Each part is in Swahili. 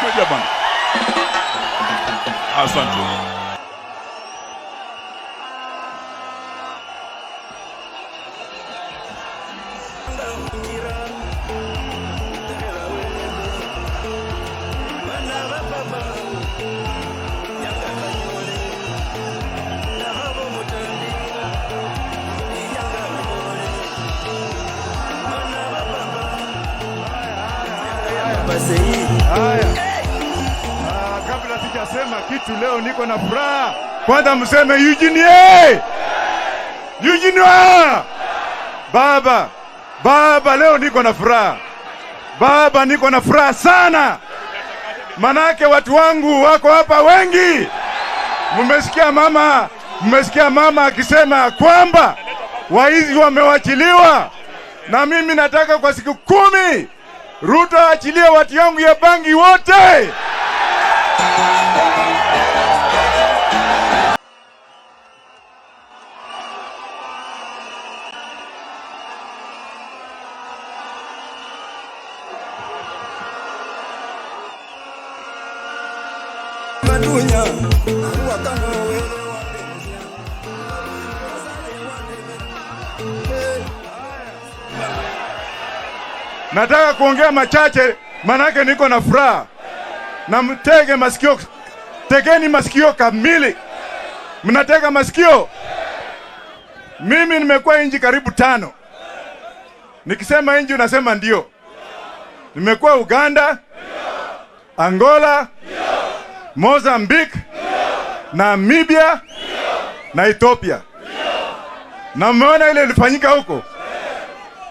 Kuja bana. Asante. Kabla sijasema kitu leo niko na furaha. Kwanza mseme Eugene. Eugene Baba. Baba leo niko na furaha. Baba niko na furaha sana. Manake watu wangu wako hapa wengi. Mmesikia mama akisema kwamba waizi wamewachiliwa. Na mimi nataka kwa siku 10 Ruto aachilie watu yangu ya Bangi wote. Nataka kuongea machache manake niko na furaha. Na mtege masikio, tegeni masikio kamili. Mnatega masikio. Mimi nimekuwa nchi karibu 5. Nikisema nchi unasema ndio. Nimekuwa Uganda, Angola, Mozambique, Namibia na Ethiopia. Na mmeona ile ilifanyika huko.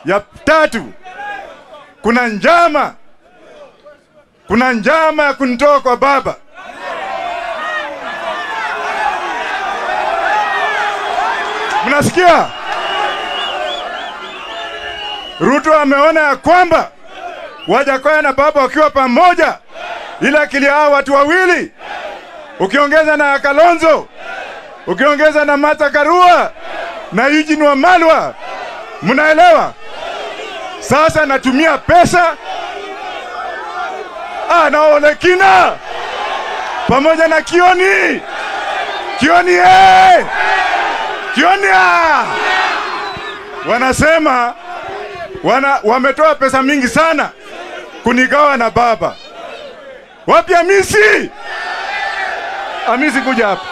Ya 3, kuna njama ya kunitoa kwa baba. Mnasikia? Ruto ameona ya kwamba Wajackoyah na baba wakiwa pamoja, ila akili hao watu wawili, ukiongeza na Kalonzo, ukiongeza na Martha Karua na Eugene Wamalwa, mnaelewa? Sasa natumia pesa na Ole Kina pamoja na Kioni wanasema wametoa pesa mingi sana kunigawa na baba. Wapi Hamisi? Hamisi kuja hapa.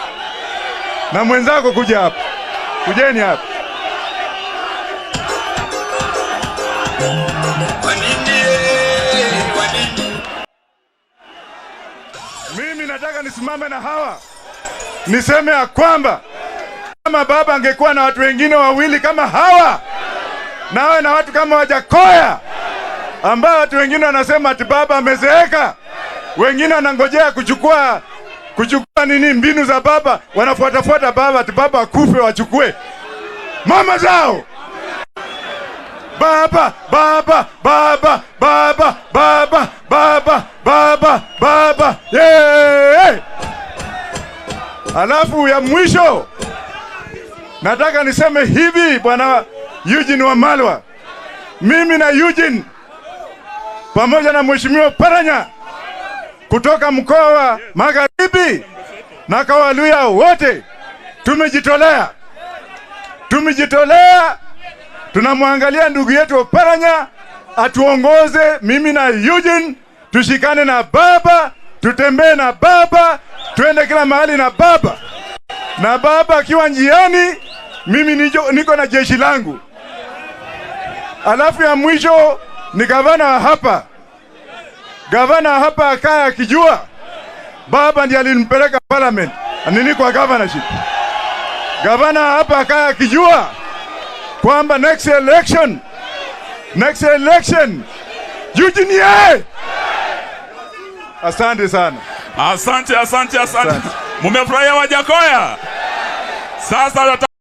Na mwenzako kuja hapa. Kujeni hapa. Mimi nataka nisimame na hawa. Niseme ya kwamba kama baba angekuwa na watu wengine wawili kama hawa, nawe na watu kama Wajackoyah, ambao watu wengine wanasema ati baba amezeeka, wengine wanangojea kuchukua nini mbinu za baba, wanafuata baba ati baba akufe wachukue mama zao. Baba. Yeah. Alafu ya mwisho nataka niseme hivi, bwana Eugene Wamalwa, mimi na Eugene pamoja na mheshimiwa Paranya kutoka mkoa wa Magharibi na Kawaluya wote tumejitolea. Tunamwangalia ndugu yetu Paranya atuongoze, mimi na Eugene tushikane na baba, tutembee na baba, tuende kila mahali na baba. Na baba akiwa njiani, mimi niko na jeshi langu. Alafu ya mwisho ni gavana hapa akaya akijua baba ndiye alinipeleka parliament, nini kwa governorship. Gavana hapa akaya akijua kwamba next election Eugene. Asante sana. Asante. Mumefurahia Wajackoyah? Sasa